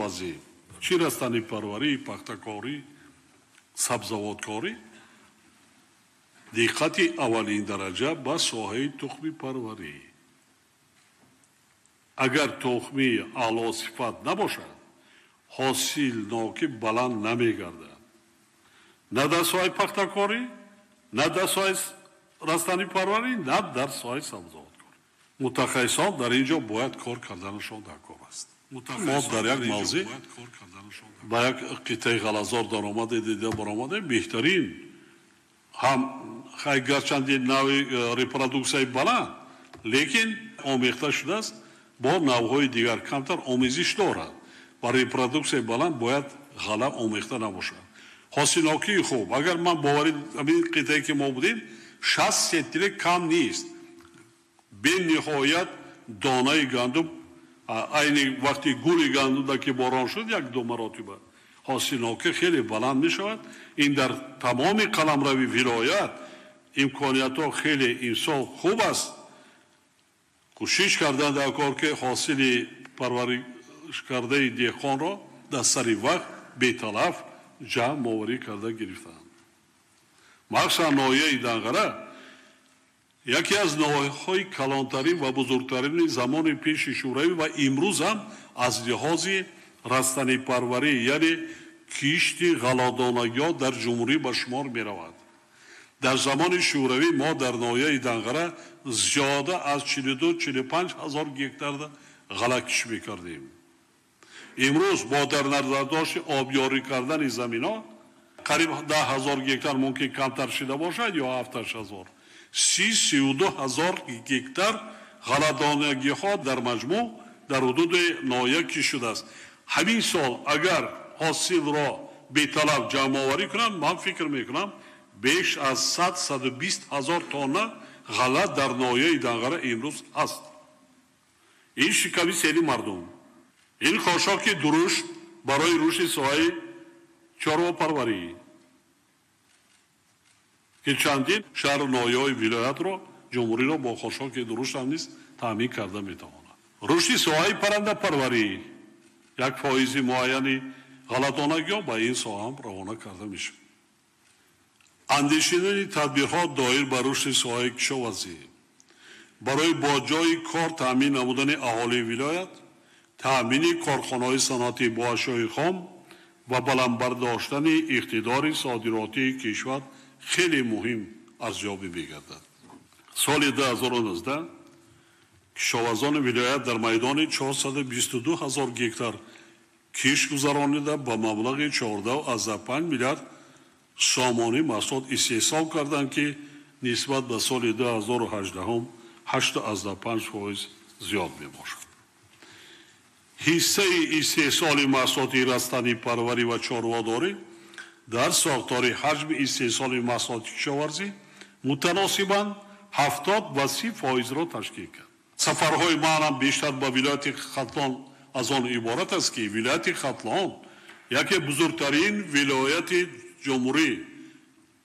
кишоварзӣ чӣ растани парварӣ, пахтакорӣ, сабзавоткорӣ диққати аввалин дараҷа ба соҳаи тухми парварӣ. агар тухми аъло сифат набошад ҳосилноки баланд намегардад. на дар соҳаи пахтакорӣ, на дар соҳаи растани парварӣ, на дар соҳаи сабзавоткорӣ. мутахассисон дар ин ҷо бояд кор карданашон дар кор аст. мо дар як мавзеъ ба як қитъаи ғалазор даромаде дида баромаде беҳтарин ҳам гарчанди нави репродуксияи баланд лекин омехта шудааст бо навъҳои дигар камтар омезиш дорад ва репродуксияи баланд бояд ғалаб омехта набошад. ҳосилнокии хуб агар ман боварӣ ҳамин қитъае ки мо будем 60 сентиле кам нест. бениҳоят донаи гандум айни вақти гули гандумда ки борон шуд як ду маротиба ҳосилнокӣ хеле баланд мешавад. ин дар тамоми қаламрави вилоят имкониятҳо хеле имсол хуб аст. кӯшиш кардан дар кор ки ҳосили парваришкардаи деҳқонро дар сари вақт беталаф ҷамъ оварӣ карда гирифтанд. махсусан ноҳияи Данғара яке аз ноҳияҳои калонтарин ва бузургтарини замони пеши шӯравӣ ва имрӯз ҳам аз лиҳози растани парварӣ яъне кишти ғалодонагиҳо дар ҷумҳурӣ ба шумор меравад. дар замони шӯравӣ мо дар ноҳияи Данғара зиёда аз 42-45 ҳазор гектар ғала кишт мекардем. имрӯз бо дар назардошти обёрӣ кардани заминҳо қариб 10 ҳазор гектар мумкин камтар шуда бошад ё 7 ҳазор 32 ҳазор гектар ғаладонагиҳо дар маҷмӯъ дар ҳудуди ноҳия кишт шудааст. ҳамин сол агар ҳосилро беталаб ҷамъоварӣ кунам ман фикр мекунам беш аз 100-120 ҳазор тонна ғала дар ноҳияи Данғара имрӯз ҳаст. ин шиками сели мардум, ин хошоки дурушт барои рушди соҳаи чорвапарварӣ ки чандин шаҳру ноҳияҳои вилоятро ҷумҳуриро бо хошоки дурушт ҳам низ таъмин карда метавонад. рушди соҳаи паррандапарварӣ як фоизи муайяни ғаладонагиҳо ба ин соҳа ҳам равона карда мешавад. андешидани тадбирҳо доир ба рушди соҳаи кишоварзӣ барои бо ҷои кор таъмин намудани аҳолии вилоят, таъмини корхонаҳои санъатӣ бо ашёи хом ва баландбардоштани иқтидори содиротии кишвар хеле муҳим арзёбӣ мегардад. соли 2019 кишоварзони вилоят дар майдони 422 ҳазор гектар кишт гузаронида ба маблағи 14,5 миллиард сомонӣ маҳсулот истеҳсол карданд ки нисбат ба соли 2018 8.5% зиёд мебошад. ҳиссаи истеҳсоли маҳсулоти растани парварӣ ва чорводорӣ дар сохтори ҳаҷми истеҳсоли маҳсулоти кишоварзӣ мутаносибан 70 ва 30%-ро ташкил кард. сафарҳои манам бештар ба вилояти Хатлон аз он иборат аст ки вилояти Хатлон яке бузургтарин вилояти ҷумҳурӣ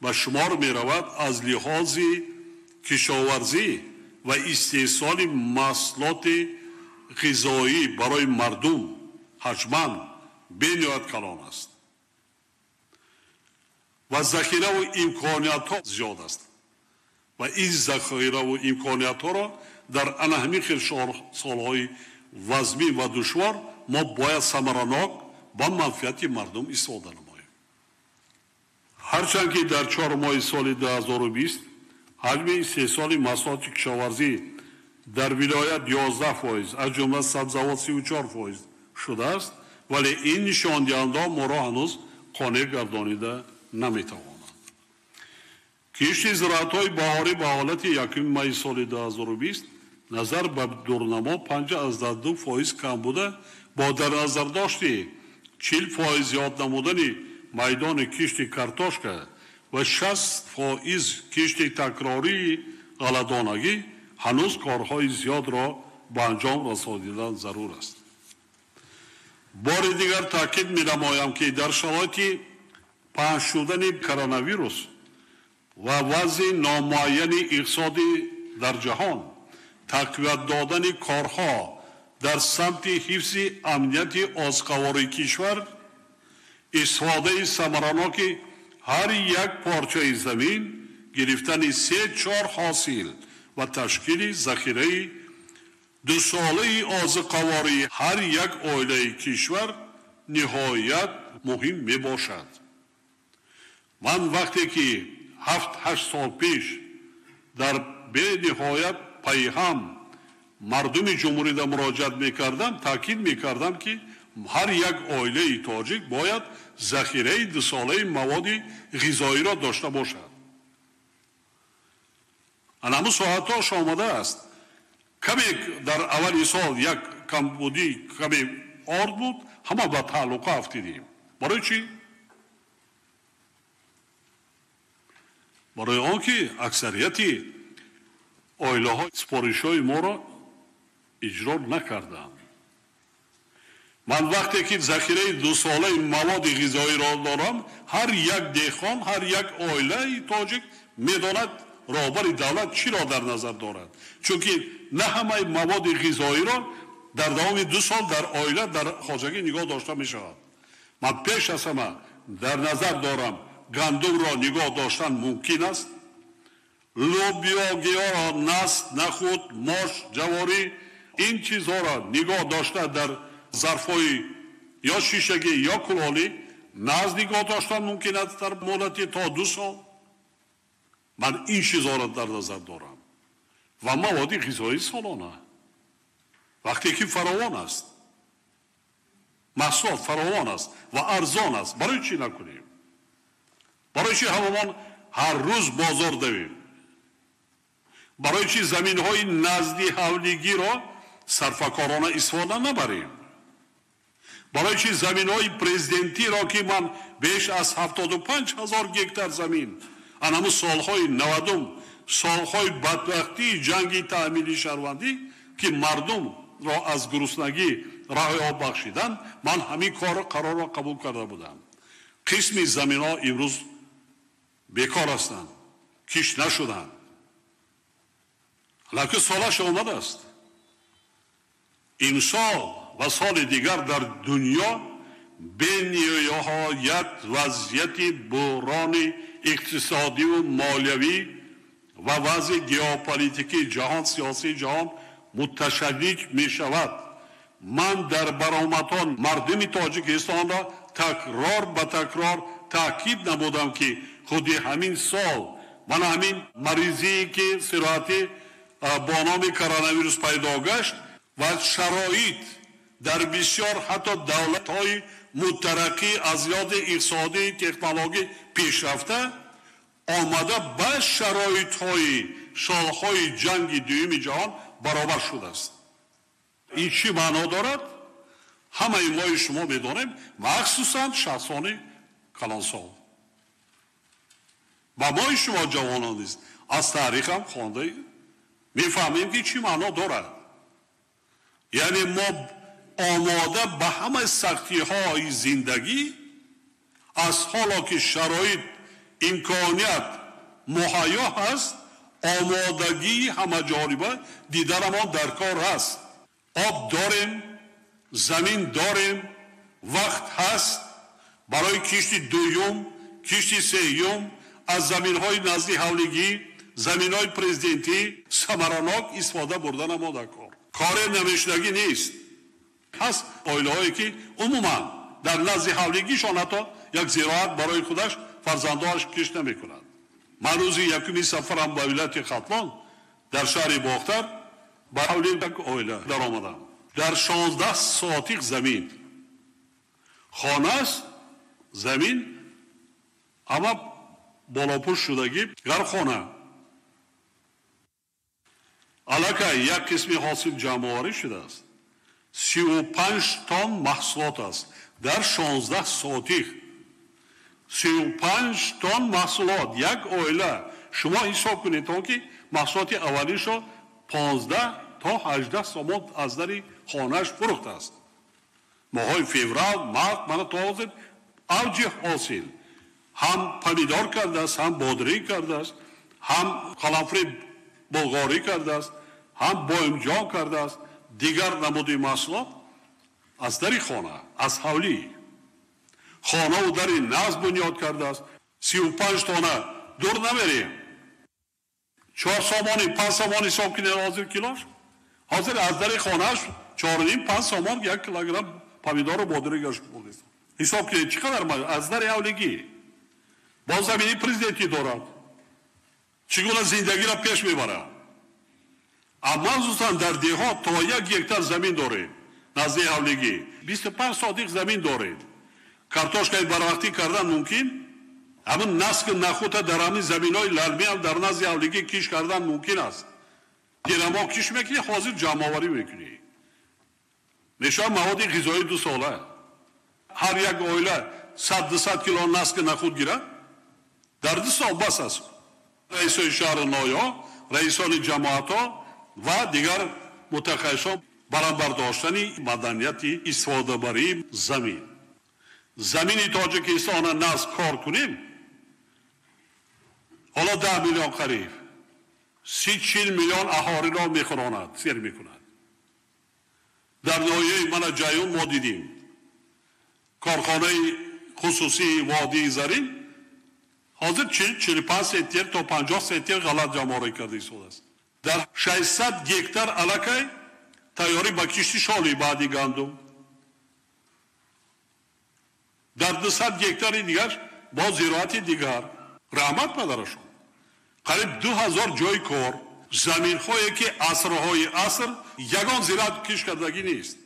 ба шумор меравад аз лиҳози кишоварзӣ ва истеҳсоли маҳсулоти ғизоӣ барои мардум ҳаҷман бениҳоят калон аст ва захираву имкониятҳо зиёд аст ва ин захираву имкониятҳоро дар анаҳмихи солҳои вазмин ва душвор мо бояд самаранок ба манфиати мардум истифода намоем. ҳарчанд ки дар 4 моҳи соли 2020 ҳаҷми истеҳсоли маҳсулоти кишоварзӣ дар вилоят 11%, аз ҷумла сабзавот 34% шудааст, вале ин нишондиҳандаҳо моро ҳанӯз қонеъ гардонида наметавонанд. кишти зироатҳои баҳорӣ ба ҳолати 1 майи соли 2020 назар ба дурнамо 5.2% кам буда, бо дар назардошти 40% зиёд намудани майдони кишти картошка ва 60% кишти такрории ғаладонагӣ ҳанӯз корҳои зиёдро ба анҷом расонидан зарур аст. бори дигар таъкид менамоям ки дар шароити паҳн шудани коронавирус ва вазъи номуайяни иқтисодӣ дар ҷаҳон тақвият додани корҳо در سمت حفظ امنیت آزقواری کشور استفاده ثمرناک هر یک پارچه زمین، گرفتن 3-4 حاصل و تشکیل ذخیره 2 ساله آزقواری هر یک عائله کشور نهایت مهم می باشد. من وقتی که 7-8 سال پیش در به نهایت پیام مردم جمهوری را مراجعت میکردم، تاکید میکردم که هر یک عائله تاجیک باید ذخیره 2 ساله مواد غذایی را داشته باشد. همون ساعتاش آمده است. کمی در اول سال یک کمبودی کمی آرد بود، همه با تعلق افتیدیم. برای چی؟ برای آنکه اکثریت عائله ها سپارش های ما را اجرا نکردند. من وقتی که ذخیره 2 ساله مواد غذایی را دارم، هر یک دهقان، هر یک عائله تاجیک میداند رهبر دولت چی را در نظر دارد، چون که نه همه مواد غذایی را در دوام 2 سال در عائله در خواجگی نگاه داشته می شود. من پیش از همه در نظر دارم گندم را نگاه داشتن ممکن است، لوبیا، گیاه، نست، نخود، ماش، جواری، این چیزها را نگاه داشته در ظرفهای یا شیشگی یا کلالی ناز نگاه داشتن ممکن است در مدت تا 2 سال. من این چیزها را در نظر دارم و مواد غذایی سالانه وقتی که فراوان است، محصول فراوان است و ارزان است، برای چی نکنیم؟ برای چی هممان هر روز بازار دویم؟ برای چی زمین های نزدی حولگی را صرفکارانه استفاده نبریم؟ برای چی زمین های پرزیدنتی را که من بیش از 75,000 گکتار زمین همون سالهای 90 سالهای بدبختی جنگی تأمینی شهروندی که مردم را از گرسنگی راه آب بخشیدن، من همین قرار را قبول کرده بودم. قسمی زمین ها امروز بیکار هستند، کش نشدند، لکه سالش آمده است. این سال و سال دیگر در دنیا به نهایت وضعیت بحران اقتصادی و مالیوی و وضع ژئوپلیتیکی جهان، سیاسی جهان متشدد می شود. من در برآمدان مردم تاجیکستان را تکرار به تکرار تاکید نمودم که خود همین سال من همین مریضی که صراحتی با نام کرونا ویروس پیدا گشت و شرایط در بسیار حتی دولت‌های مترقی از یاد اقتصادی تکنولوژی پیشرفته آمده به شرایط‌های سال‌های جنگ دوم جهان برابر شده است. این چی معنا دارد؟ همه ما شما می‌دانیم، مخصوصاً شخصان کلانسال و ما شما جوانان نیست از تاریخ هم خوانده میفهمیم که چی معنا دارد. یعنی ما آماده به همه سختی های زندگی از حالا که شرایط امکانیت مهیا هست، آمادگی همه جانبه دیدرمان در کار هست. آب داریم، زمین داریم، وقت هست برای کشت دوم، کشت سوم از زمین های نزدی حولگی، زمین های پرزیدنتی ثمرناک استفاده بردن ما در کار نمیشدگی نیست. هست عائله هایی که عموما در نزد حولگیشان حتی یک زراعت برای خودش فرزندانش کشت نمی کند. من روزی 1 سفرم به ولایت ختلان در شهر باختر به حول یک عائله در آمدم. در 16 ساتیق زمین خانه است، زمین اما بالاپوش شدگی گر خانه علاکه یک قسمی حاصل جمع‌آوری شده است. 35 تن محصولات است در 16 ساتیق. 35 تن محصولات یک عائله. شما حساب کنید تا که محصولات اولیش را 15 تا 18 سامانت از در خانهش فروخته است. ماهای فوریه مارس من تازه اوج حاصل هم پمیدار کرده است، هم بادری کرده است، هم قلمفری بلغاری کرده است، هم بایمجان کرده است. دیگر نمودی محصولات از دری خانه، از حولی خانه و دری ناز بنیاد کرده است. 35 تانه دور نمیریم، 4 سامانی 5 سامانی حساب کنید حاضر کیلوش. حاضر از دری خانهش 4.5-5 سامان 1 کیلوگرم پمیدار و بادرگش بودید. حساب کنید چقدر از دری حولگی با زمینی پرزیدنتی دارد، چگونه زندگی را پیش میبرد. اما زوستان در دیهات تا 1 هکتار زمین داریم، نزدیک حولگی 25 صادق زمین داریم. کارتوشکای برآورده کردن ممکن، اما نسک نخود در همین زمین‌های لرمی هم در نزدیک حولگی کیش کردن ممکن است. دیرما کیش میکنی، حاضر جمع‌آوری میکنی. میشه مواد غذایی 2 ساله. هر یک عائله 100-200 کیلو نسک نخود گیرد. در 2 سال بس است. رئیسای شهر نویا، رئیسان جماعت‌ها و دیگر متخصصان برای برداشتن مدنیتی استفاده بری زمین. زمینی تاجیکستان ناز کار کنیم. حالا 10 میلیون قریب 30-40 میلیون اهالی را میخوراند، سیر میکند. در ناحیه من جایون ما دیدیم کارخانه خصوصی وادی زرین حاضر 45 سنتیر تا 50 سنتیر غلط جمع‌آوری کرده شده است. در 600 هکتار علاقه تیاری با کشتی شالی بعدی گندم، در 200 هکتار دیگر با زراعت دیگر رحمت پدرشون قریب 2000 جای کار، زمین هایی که عصرهای عصر یگان زراعت کش کردگی نیست.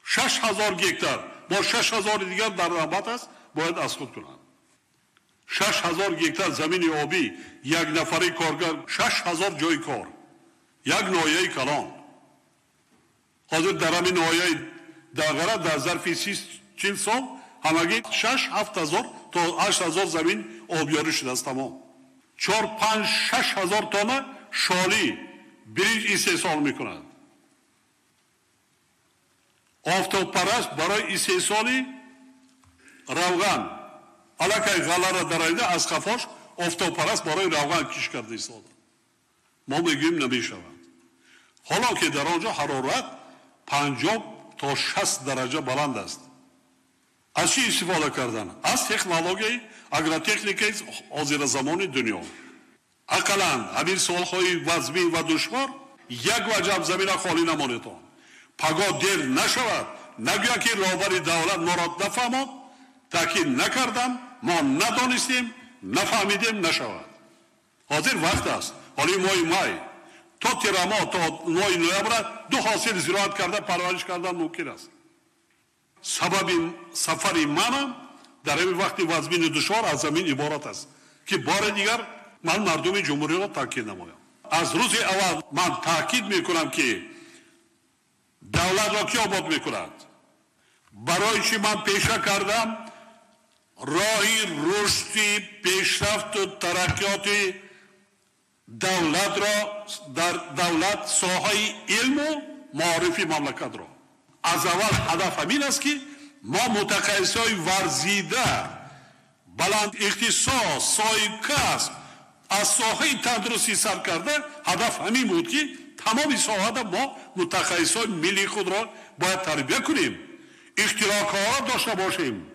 6000 هکتار با 6000 دیگر در رحمت است، باید از خود کنند. 6000 هکتار زمین آبی، 1 نفری کارگر، 6000 جای کار، 1 ناحیه کلان. حاضر در همین ناحیه دغره در ظرف 30-40 سال همگی 6-7 هزار تا 8 هزار زمین آبیاری شده است. تمام 4-5-6 هزار تانه شالی بریج استحصال میکنند. آفتاب پرست برای استحصال روغن علاقه غله را درآورده از خفاش آفتاب پرست برای روغن کش کرده ایستاده. ما میگیم نمیشود. حالا که در آنجا حرارت 50 تا 60 درجه بلند است. از چی استفاده کردن؟ از تکنولوژی اگراتکنیکی حاضر زمان دنیا. اقلان همین سالهای وزمی و دشوار 1 وجب زمین خالی نمانید. پگاه دیر نشود، نگویا که رهبر دولت ما را نفهمد، تاکید نکردم، ما ندانستیم، نفهمیدیم، نشود. حاضر وقت است. حالی مای تا تیراما تا مای نوامبر 2 حاصل زراعت کرده پرورش کردن ممکن است. سبب سفر منم در این وقت وزمین دشوار از زمین عبارت است که بار دیگر من مردم جمهوری را تاکید نمایم. از روز اول من تاکید میکنم که دولت را کی آباد میکند؟ برای چی من پیشه کردم راهی رشدی پیشرفت و ترقیات دولت را در دولت ساحه علم و معرفی مملکت را از اول هدف همین است که ما متخصصای ورزیده بلند اختصاص سای کسب از ساحه تندرستی سر کرده هدف همین بود که تمام ساحه ما متخصصای ملی خود را باید تربیت کنیم، اختراعات داشته باشیم،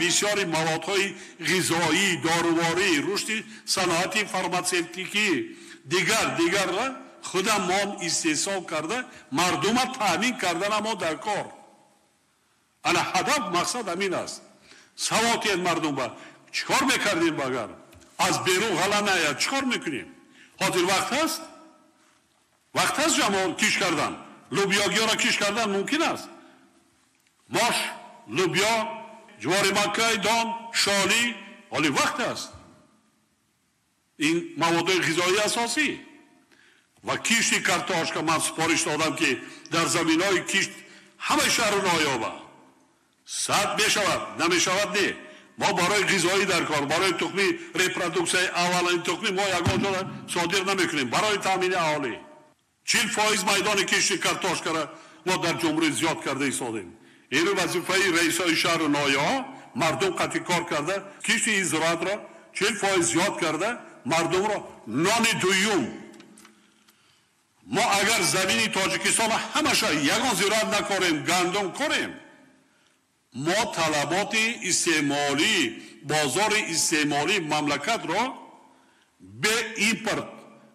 بسیار موادهای غذایی، داروواری، رشد صنعت فارماسیوتیکی دیگر را خودمان استحصال کرده مردم را تامین کردن ما در کار. انا هدف مقصد همین است. سوات این مردم با چیکار میکردیم بگر از بیرون غلا نیاد چیکار میکنیم؟ حاضر وقت هست جمع کش کردن لوبیاگی را کش کردن ممکن است. ماش، لوبیا، جوار مکه، دان، شالی، حالی وقت است. این مواد غذایی اساسی و کشت کارتاش که من سپارش دادم که در زمینهای کشت همه شهر نایابه 100 میشود نمیشود نه. ما برای غذایی در کار، برای تخمی ریپرودوکسی اولین تخمی ما یگان جا صادر نمیکنیم برای تامین اهالی. 40% میدان کشت کارتاش کرده ما در جمهوری زیاد کرده ایستادیم. این وظیفه رئیسای شهر نایا مردم قطعی کار کرده کشت زراعت را 40% زیاد کرده مردم را نان دویم ما اگر زمین تاجیکستان همشه یگان زراعت نکاریم، گندم کاریم، ما طلبات استعمالی بازار استعمالی مملکت را به ایمپورت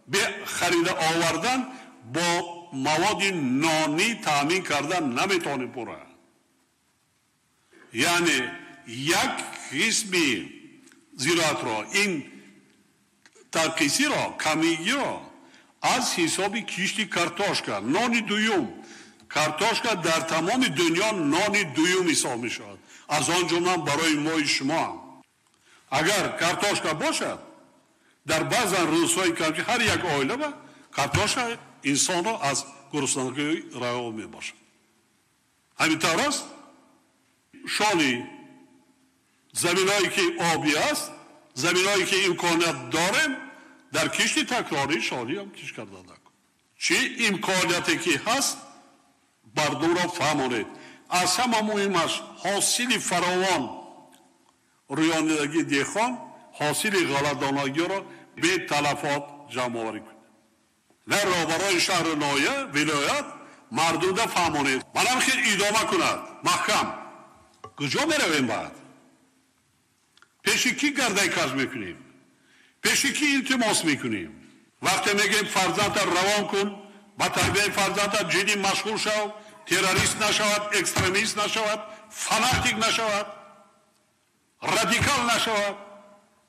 به خرید آوردن با مواد نانی تامین کردن نمیتونیم پورا. یعنی یک قسمی زراعت را این ترکیسی را کمیگی را از حساب کشتی کارتاشکا نانی دویم کارتاشکا در تمام دنیا نانی دویم حساب می شود. از آن جمله برای ما شما اگر کارتاشکا باشد در بعض روزهای کمی هر یک عائله با کارتاشکا انسان را از گرسنگی رها می باشد. همینطور است شالی زمینایی که آبی است زمینایی که امکانات داریم در کشتی تکراری شالی هم کش کرده نکن. چی امکاناتی که هست مردم را فهمانید. از همه مهم است حاصل فراوان رویاندگی دیخان حاصل غلطانگی را به تلفات جمع آوری کنید. نه را برای شهر نایه ولایت مردم را فهمانید. منم خیلی ادامه کند محکم کجا میرویم بعد پیش کی گردن کج میکنیم پیش کی التماس میکنیم وقتی میگیم فرزند روان کن با تربیت فرزند جدی مشغول شو تروریست نشود اکستریمیست نشود فناتیک نشود رادیکال نشود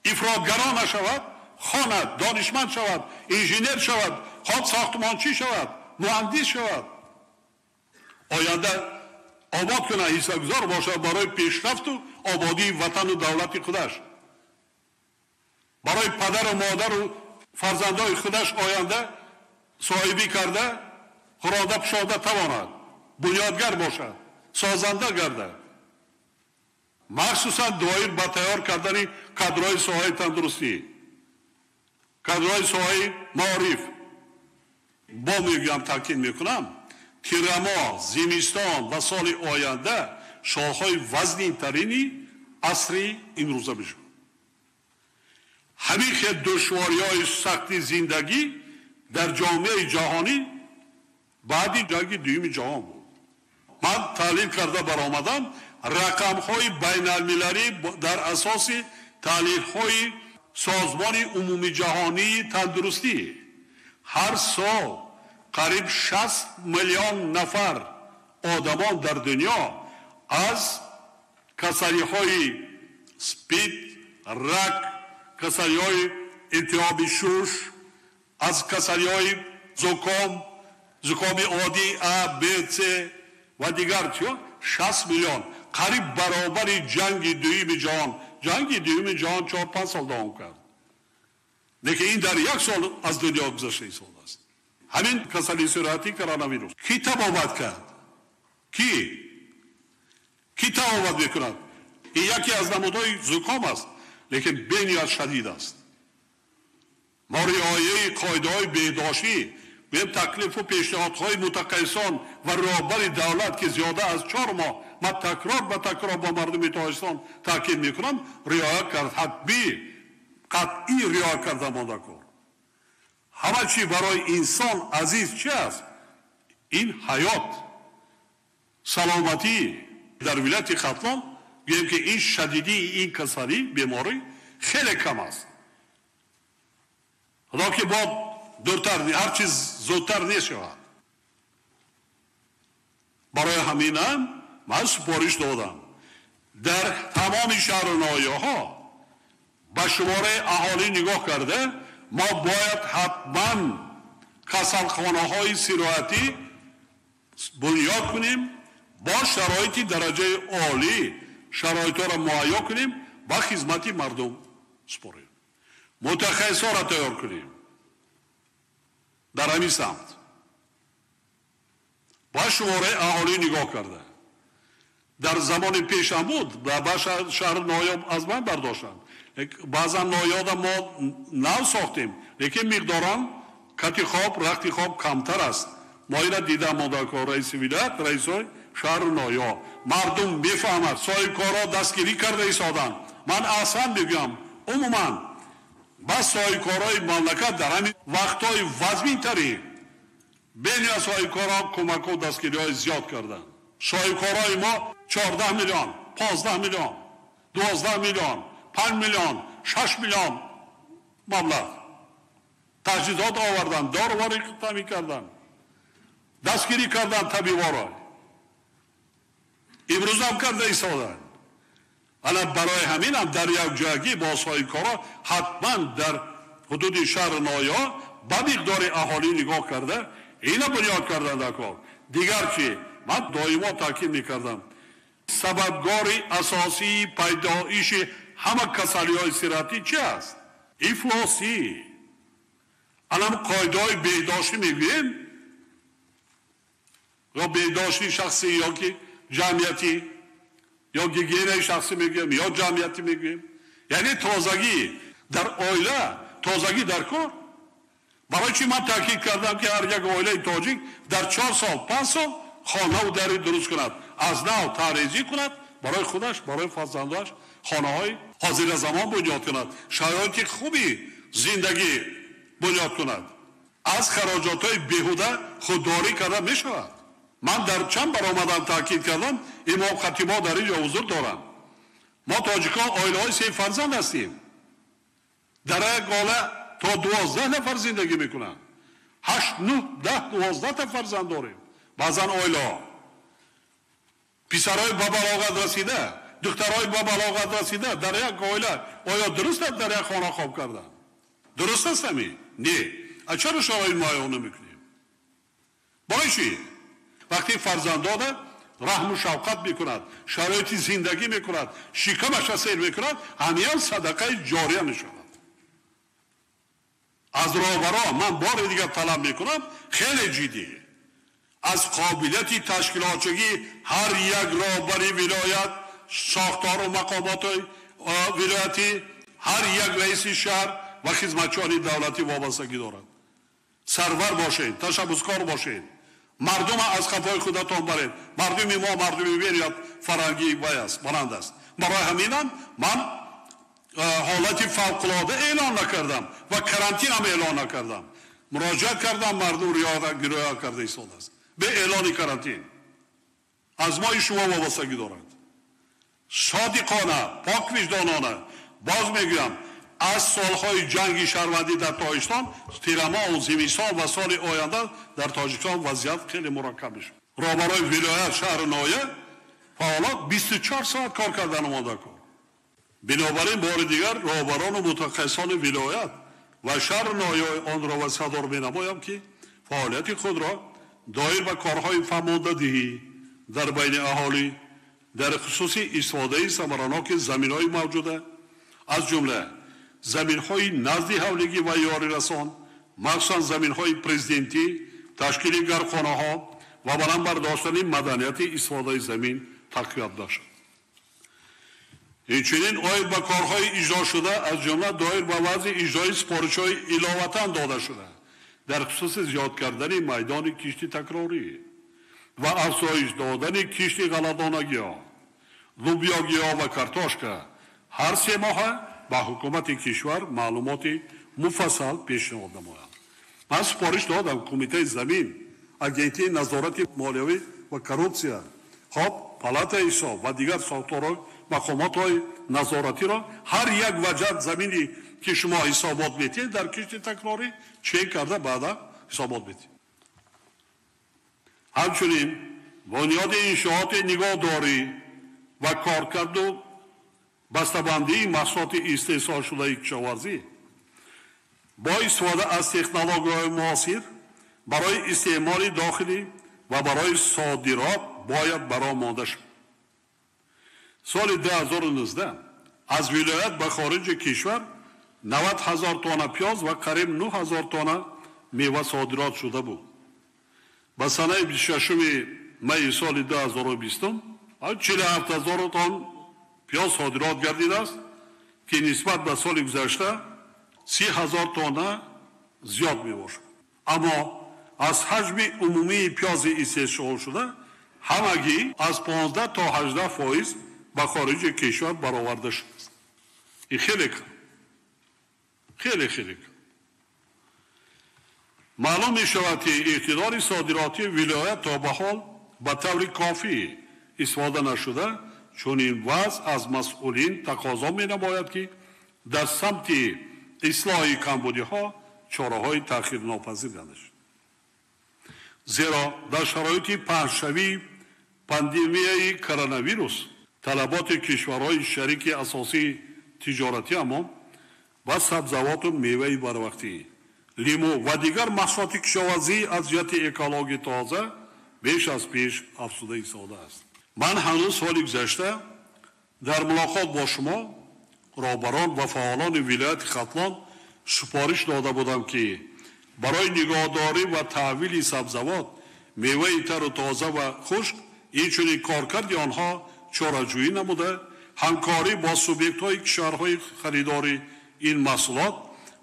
افراطگرا نشود خواند دانشمند شود انجینر شود خود ساختمانچی شود مهندس شود آینده آباد کنه حصه‌گذار باشه برای پیشرفت و آبادی وطن و دولت خودش برای پدر و مادر و فرزندای خودش آینده صاحبی کرده خورده پشاده تواند بنیادگر باشد سازنده گردد مخصوصا دایر با تیار کردن کادرهای ساحه تندرستی کادرهای ساحه معارف با میگم تاکید میکنم تیرما زمستان و سال آینده شاخهای وزنی ترینی عصری امروزه بشه همین که دشواری‌های سخت زندگی در جامعه جهانی بعدی جنگ دوم جهان بود. من تحلیل کرده برآمدم رقم‌های بین‌المللی در اساس تحلیل‌های سازمان عمومی جهانی تندرستی هر سال قریب 60 میلیون نفر آدمان در دنیا از کسری‌های سپید، رگ، کسری‌های التهاب شش، از کسری‌های زکام عادی A, B, C و دیگر 60 میلیون قریب برابر جنگ دوم جهان جنگ دوم جهان 4-5 سال دوام کرد لیکن این در یک سال از دنیا گذشته سال است همین کسری سرعتی کرونا ویروس کی تبابت کرد کی تبابت میکند این یکی از نمودهای زکام است لیکن بنیاد شدید است ما رعایت قاعده‌های بهداشتی به تکلیف و پیشنهادهای متخصصان و رهبر دولت که زیاده از 4 ماه من تکرار به تکرار با مردم تاجیکستان تاکید میکنم رعایت کرد حتمی قطعی رعایت کرده مانده کن همه چی برای انسان عزیز چی است این حیات سلامتی در ولایت ختلان میگیم که این شدیدی این کسری بیماری خیلی کم است خدا که با دورتر هر چیز زودتر نیست شود برای همینم من سپارش دادم در تمام شهر و ناحیه ها به شماره اهالی نگاه کرده ما باید حتما کسلخانه های سراحتی بنیاد کنیم با شرایط درجه عالی شرایط را مهیا کنیم با خدمت مردم سپاریم متخصصا را تیار کنیم در همین سمت با شماره اهالی نگاه کرده در زمان پیش هم بود با شهر نایاب از من برداشتن بعضا نایاد ما نو ساختیم لیکن مقداران کتی خواب رختی خواب کمتر است ما این را دیدم مدرکار رئیس ولایت رئیس های شهر نایاب مردم بفهمد صاحب کارا دستگیری کرده ایستادن من اصلا بگم عموما با صاحب کارای مملکت در همین وقتهای وزمین تری بنیازهای کارا کمک و دستگیری های زیاد کردن. شاهکارهای ما 14 میلیون، 15 میلیون، 12 میلیون، 5 میلیون، 6 میلیون مبلغ تجهیزات آوردن، دارواری تامین کردن، دستگیری کردن طبیبارا. امروز هم کرده ایستادن. الان برای همین هم در یک جایی بازهای کارا حتما در حدود شهر نایا با مقدار اهالی نگاه کرده اینا بنیاد کردن در کار. دیگر چی؟ من دائما تاکید میکردم سببگاری اساسی پیدایش همه کسلی های صحتی چی است؟ افلاسی. الان قاعده های بهداشتی میگویم یا بهداشتی شخصی یا که جمعیتی یا گیگین شخصی میگویم یا جمعیتی میگویم، یعنی تازگی در عائله، تازگی در کار. برای چی من تاکید کردم که هر یک عائله تاجیک در 4 سال 5 سال خانه و دری درست کند، از نو طراحی کند برای خودش، برای فرزندانش، خانه های حاضر زمان بنیاد کند، شرایط خوبی زندگی بنیاد کند، از خراجات های بیهوده خودداری کرده می شود. من در چند بار آمدم تاکید کردم امام خطیبا در اینجا حضور دارم. ما تاجیکان عائله های 3 فرزند هستیم، در یک عائله تا 12 نفر زندگی میکنن، 8 9 10 12 تا فرزند داریم. بعضا عائله ها پسرای به بلاغت رسیده، دخترای به بلاغت رسیده در یک عائله آیا درست است در یک خانه خواب کردن؟ درست است همین؟ نه. چرا شورای ما اونو میکنیم؟ برای چی؟ وقتی فرزندان رحم و شفقت میکند، شرایط زندگی میکند، شکمش سیر میکند، همین صدقه جاریه میشود. از راهبران من بار دیگر طلب میکنم خیلی جدی از قابلیت تشکیلاتچگی هر یک راهبری ولایت، ساختار و مقامات ولایتی، هر یک رئیس شهر و خدمتچیان دولتی وابستگی دارد. سرور باشین، تشبثکار باشین، مردم از خطای خودتان برید. مردم ما مردمی ولایت فرنگی وایست مانند است. برای همینم من حالت فوق‌العاده اعلان نکردم و کرانتین هم اعلان نکردم. مراجعه کردم، مردم رعایت کرده ایستاده است به اعلان کرانتین. از ما شما وابستگی دارد. صادقانه، پاک وجدانانه باز میگویم از سالهای جنگ شهروندی در تاجیکستان، تیرما و زمستان و سال آینده در تاجیکستان وضعیت خیلی مرکب میشه. راهبرای ولایت شهر نایه فعالان 24 ساعت کار کردن آماده کن. بنابراین بار دیگر راهبران و متخصصان ولایت و شهر نایه آن را وصیت‌دار می‌نمایم که فعالیت خود را دایر به کارهای فرماندهی در بین اهالی در خصوص استفاده ثمرناک زمین‌های موجوده از جمله زمین‌های نزد حولگی و یاری رسان، مخصوصاً زمین‌های پرزیدنتی، تشکیل گرخانه‌ها و برام برداشتن مدنیت استفاده زمین تقویت داشت. اینچنین آید به کارهای اجرا شده از جمله دایر به وضع اجرای سپارش‌های علاوةً داده شده در خصوص زیاد کردن میدان کشتی تکراری و افزایش دادن کشتی غله‌دانگی‌ها، لوبیاگی‌ها و کارتاشکا هر 3 ماه به حکومت کشور معلومات مفصل پیشنهاد نماید. من سپارش دادم کمیته زمین، اگنتی نظارت مالیوی و کروپسیا، پالات حساب و دیگر ساختارها مقامات های نظارتی را هر یک وجه زمینی که شما حسابات میتید در کشتی تکراری چک کرده بعدا حسابات میتید. همچنین بنیاد انشاءات نگهداری و کارکرد و بسته‌بندی محصولات استحصال شده کشاورزی با استفاده از تکنولوژی‌های معاصر برای استعمال داخلی و برای صادرات باید برآمده شود. سال 2019 از ولایت به خارج کشور 90,000 تن پیاز و قریب 9,000 تن میوه صادرات شده بود. به سنه 26 می سال 2020 47,000 تن پیاز صادرات گردیده است که نسبت به سال گذشته 30,000 تن زیاد می باشد. اما از حجم عمومی پیاز استحصال شده همگی از 15 تا 18% به خارج کشور برآورده شده است. این خیلی کم، خیلی کم. معلوم می شود که اقتدار صادراتی ولایت تا به حال به طور کافی استفاده نشده، چون این وضع از مسئولین تقاضا می نماید که در سمت اصلاح کمبودی ها چاره های تأخیر ناپذیر گردد. زیرا در شرایط پهن‌شوی پاندمیای کرونا ویروس طلبات کشورهای شریک اساسی تجارتی اما و سبزیجات و میوه بروقتی لیمو و دیگر محصولات کشاورزی از جهت اکولوژی تازه بیش از پیش افزوده ایستاده است. من هنوز سال گذشته در ملاقات با شما رهبران و فعالان ولایت ختلان سفارش داده بودم که برای نگهداری و تحویل سبزیجات میوه تر و تازه و خشک اینچنین کارکرد آنها چاره‌جویی نموده همکاری با سوبیکت های کشورهای خریداری این محصولات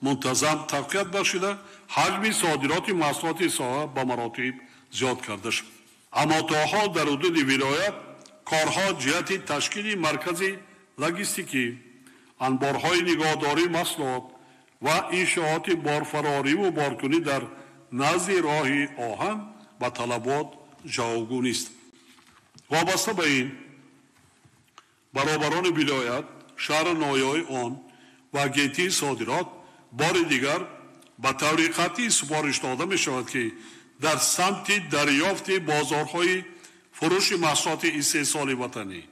منتظم تقویت بخشیده حجم صادرات محصولات ساحه به مراتب زیاد کرده شد. اما تا حال در حدود ولایت کارها جهت تشکیل مرکز لوجستیکی انبارهای نگهداری محصولات و انشاءات بارفراری و بارکنی در نزد راه آهن به طلبات جوابگو نیست. وابسته به این برابران ولایت شهر نایای آن و گیتی صادرات بار دیگر به طور قطعی سفارش داده می شود که در سمت دریافت بازارهای فروش محصولات استحصالی وطنی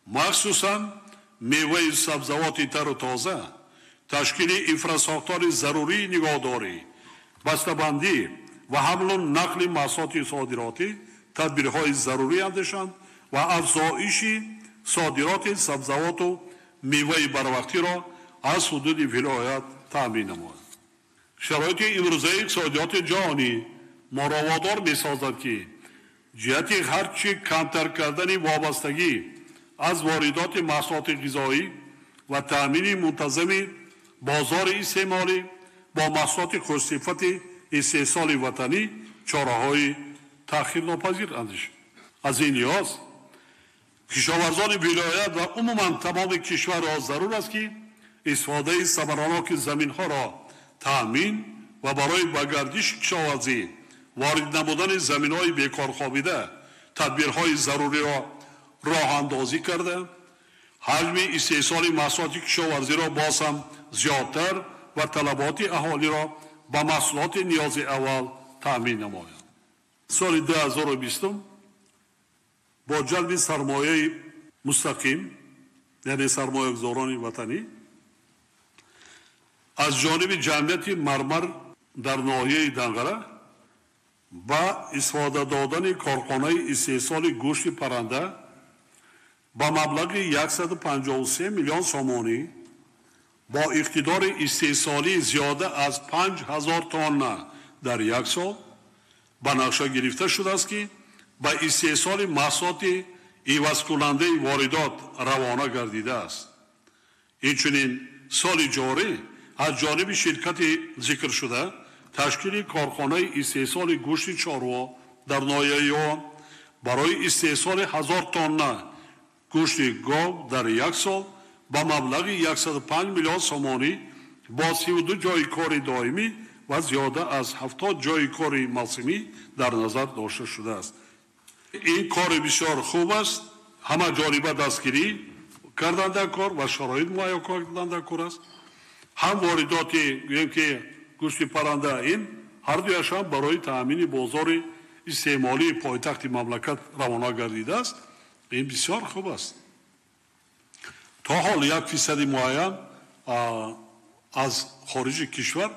مخصوصاً میوه سبزیجات تر و تازه تشکیل انفراستراکچور ضروری نگهداری بسته‌بندی و حمل و نقل محصولات صادراتی تدبیرهای ضروری اندیشند و افزایش صادرات سبزیجات و میوه بروقتی را از حدود ولایت تامین نماید. شرایط امروزه اقتصادیات جهانی ما را وادار می‌سازد که جهت هرچه کمتر کردن وابستگی از واردات محصولات غذایی و تامین منتظم بازار استعمالی با محصولات خوش‌صفت استحصالی وطنی چاره‌های تأخیر ناپذیر اندیشید. از این لحاظ کشاورزان ولایت و عموما تمام کشورها ضرور است که استفاده ثمرناک زمین‌ها را تأمین و برای بگردش کشاورزی وارد نمودن زمین‌های بیکار خوابیده تدبیرهای ضروری را راه اندازی کرده حجم استحصال محصولات کشاورزی را باز هم زیادتر و طلبات اهالی را با محصولات نیاز اول تأمین نماید. سال 2020 با جلب سرمایه مستقیم یعنی سرمایه گذاران وطنی از جانب جمعیت مرمر در ناحیه دنگره با استفاده دادن کارخانه استحصال گوشت پرنده با مبلغ 153 میلیون سومانی با اقتدار استحصالی زیاده از 5000 تن در یک سال به نقشه گرفته شده است که با استحصال محصولات عوض کننده واردات روانه گردیده است. اینچنین سال جاری از جانب شرکت ذکر شده تشکیل کارخانه استحصال گوشت چاروا در ناحیه برای استحصال 1000 تن گوشت گاو در یک سال با مبلغ 105 میلیون سومانی با 32 جای کار دائمی و زیاده از 70 جای کار موسمی در نظر داشته شده است. این کار بسیار خوب است. همه جانبه دستگیری کردن در کار و شرایط مهیا کردن در کار است. هم واردات که گوشت پرنده این هر دویش هم برای تأمین بازار استعمالی پایتخت مملکت روانه گردیده است. این بسیار خوب است. تا حال 1% معین از خارج کشور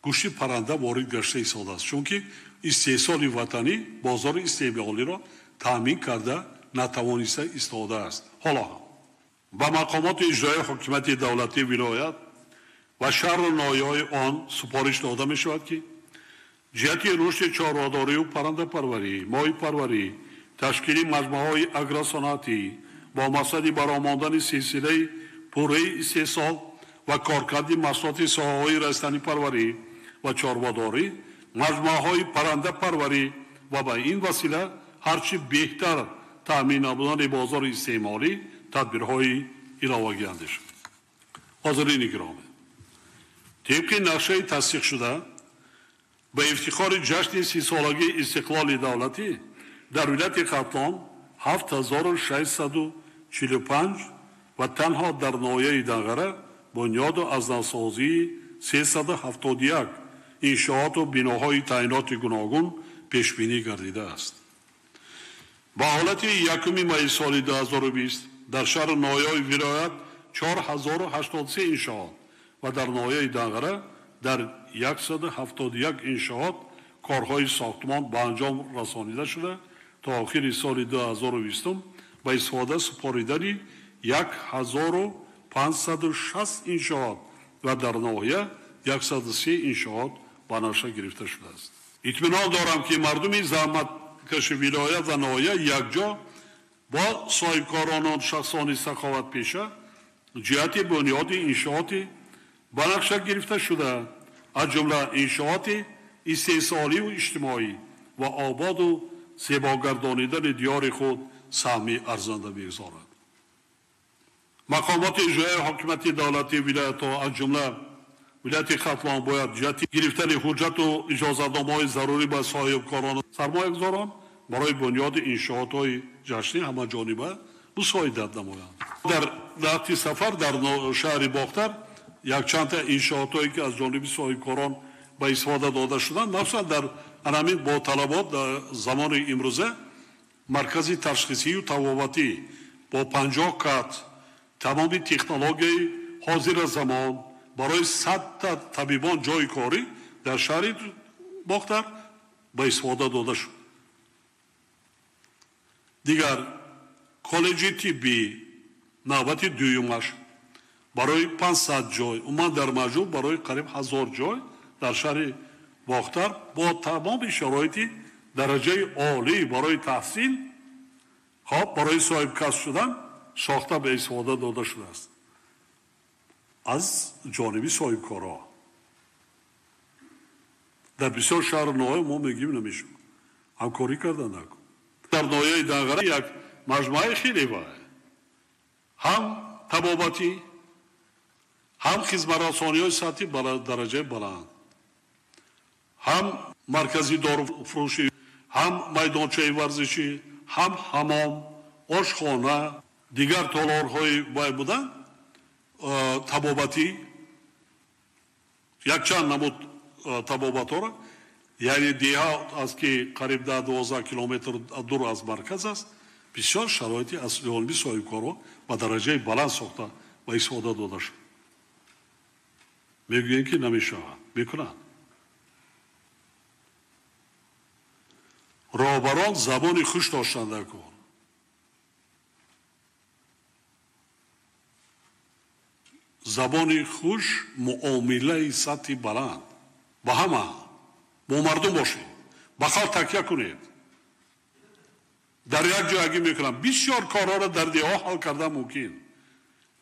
گوشت پرنده وارد گشته ایستاده است چون که استحصال وطنی بازار استعمالی را تامین کرده نتوانسته ایستاده است. حالا با مقامات اجرایی حکومت دولتی ولایت و شهر نایای آن سفارش داده می شود که جهت رشد چاره‌داری و پرنده پروری، ماهی پروری، تشکیل مجموعه‌های اگروصنعتی با مقصد برآوردن سلسله پوره استحصال و کارکرد محصولات ساحه‌های رستنی پروری و چاره‌داری، مجموعه‌های پرنده پروری و به این وسیله هرچی بهتر تأمین نمودن بازار استعمالی تدبیرهای علاوه‌ای اندیشید. حاضرین گرامی، طبق نقشه تصدیق شده به افتخار جشن 30 سالگی استقلال دولتی در ولایت قطلان 7645 و تنها در ناحیه دنگره بنیاد و از نوسازی 371 انشاءات و بناهای تعیینات گوناگون پیش بینی گردیده است. با حالت 1 می سال 2020 در شهر ناحیه ولایت 4083 انشاءات و در ناحیه دنگره در 171 انشاءات کارهای ساختمان به انجام رسانیده شده تا آخر سال 2020 به استفاده سپاریدن 1560 انشاءات و در ناحیه 103 انشاءات به نقشه گرفته شده است. اطمینان دارم که مردم زحمتکش ولایت و ناحیه یکجا با صاحبکاران و شخصان سخاوت پیشه جهت بنیاد انشاءات به نقشه گرفته شده از جمله انشاءات استحصالی و اجتماعی و آباد و زیباگردانیدن دیار خود سهمی ارزنده می‌گذارد. مقامات اجرایی حکومت دولتی ولایت ها از جمله ولایت قطلان باید جهت گرفتن حجت و اجازه‌نامه‌های ضروری به صاحبکاران سرمایه‌گذاران برای بنیاد انشاءات‌های جشنی همه‌جانبه مساعدت نمایند. در رفت سفر در شهر باختر یک چند تا انشاءاتی که از جانب صاحبکاران به استفاده داده شدند، مثلا در همین با طلبات در زمان امروزه مرکز تشخیصی و طبابتی با 50 کات تمام تکنولوژی حاضر زمان برای 100 تا طبیبان جای کاری در شهر باختر به استفاده داده شد. دیگر کالج طبی نوبت دویمش برای 500 جای اومد در مجموع برای قریب 1000 جای در شهر باختر با تمام شرایط درجه عالی برای تحصیل برای صاحب کسب شدن ساخته به استفاده داده شده است از جانبی صاحبکارا. در بسیار شهر ناحیه ما میگیم نمیشه همکاری کردن نکن. در ناحیه دنگره یک مجموعه خیلی وای هم طبابتی هم خدمت‌رسانی های سطحی درجه بلند هم مرکزی داروفروشی هم میدانچه ورزشی هم حمام آشخانه دیگر تالارهای باید بودن طبابتی یک چند نمود طبابت ها را یعنی دیها از که قریب 12 کیلومتر دور از مرکز است بسیار شرایطی از جانب صاحبکارا با درجه بلند ساخته و استفاده داده شد. میگویند که نمیشه میکنند. راهبران زبان خوش داشتند کن. زبان خوش معامله سطحی بلند با همه با مردم باشید با خلق تکیه کنید. در یک جا اگه میکنم بسیار کارها را در دیها حل کرده ممکن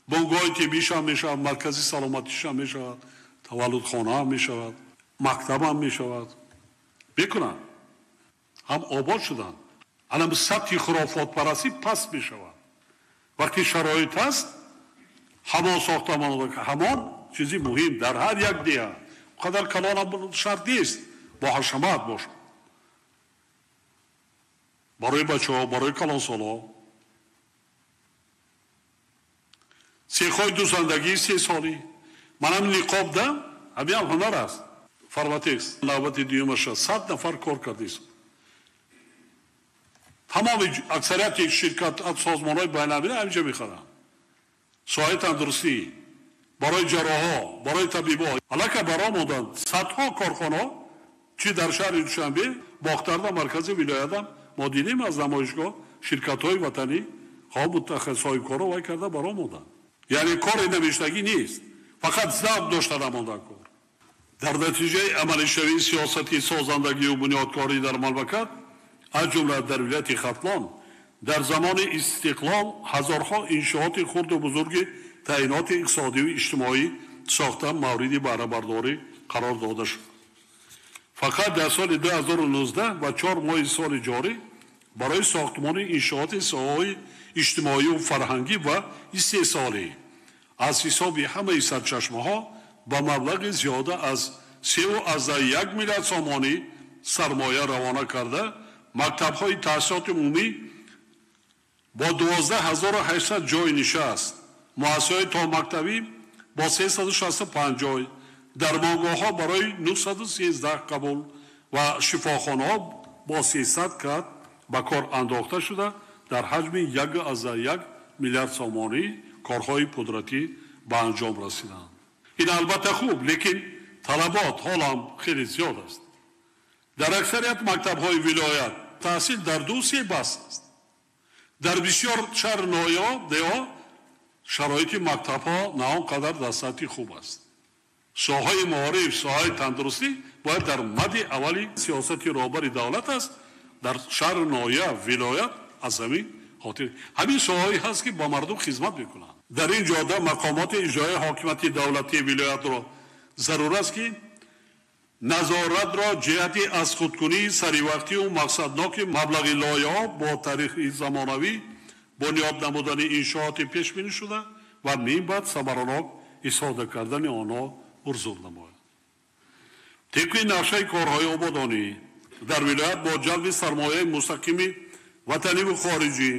بنگاه طبیش هم میشود مرکزی سلامتیش هم میشود تولد خانه هم میشود مکتب هم میشود بکنن هم آباد شدن الان سطح خرافات پرستی پس میشود وقتی شرایط هست همان ساختمان که همان چیزی مهم در هر یک دیگه قدر کلان هم شرط نیست با حشمت باشد برای بچه ها برای کلان سالا سیخای دوزندگی 3 سالی من هم نقاب دم همین هم هنر است فرماتکس نوبت دیومش 100 نفر کار کردیست تمام اکثریت شرکت سازمان های بین‌المللی همینجا میخرن سایه تندرستی برای جراحا برای طبیبا حالا که برای ماندن صدها کارخانه چی در شهر دوشنبه باختر در مرکز ولایت هم ما دیدیم از نمایشگاه شرکت های وطنی خواه متخصص های کارا وای کرده برای ماندن یعنی کار نوشتگی نیست فقط ضبط داشته نمانده کار در نتیجه عملی شوی سیاستی سازندگی و بنیادکاری در مملکت از جمله در ولایت قطلان در زمان استقلال هزارها انشاءات خرد و بزرگ تعیینات اقتصادی و اجتماعی ساخته موردی بهره برداری قرار داده شد. فقط در سال 2019 و 4 ماه سال جاری برای ساختمان انشاءات ساحه‌های اجتماعی و فرهنگی و استحصالی از حساب همه سرچشمه‌ها با مبلغ زیاده از 3.1 миллиард сомонӣ сармоя равона карда мактабҳои таҳсилоти умумӣ бо 12800 ҷои нишаст, муассисаҳои томактабӣ бо 365 ҷой, дармонгоҳҳо барои 913 қабул ва шифохонаҳо бо 300 кат ба кор андохта шуда дар ҳаҷми 1.1 миллиард сомонӣ корҳои қудратӣ ба анҷом расиданд. ин албатта хуб, лекин талабот ҳолам хеле зиёд аст. дар аксарият мактабҳои вилоят таҳсил дар 2-3 баҳс аст. дар бисёр шаҳр ноҳиё деҳо шароити мактабҳо на он қадар дар сатҳи хуб аст. соҳаи маориф, соҳаи тандурустӣ бояд дар мадди аввали сиёсати роҳбари давлат аст. дар шаҳр ноҳия вилоят аз ҳамин хотир ҳамин соҳаи ҳаст ки ба мардум хизмат мекунанд. дар ин ҷода мақомоти иҷроии ҳокимияти давлатии вилоятро зарур аст ки назоратро ҷиҳати аз худкунии саривақтию мақсадноки маблағи лоиҳаҳо бо тарихи замонавӣ бунёд намудани иншооти пешбинӣ шуда ва минбаъд самаранок истифода кардани онҳо урзур намояд. тибқи нақшаи корҳои ободонӣ дар вилоят бо ҷалби сармояи мустақими ватаниву хориҷӣ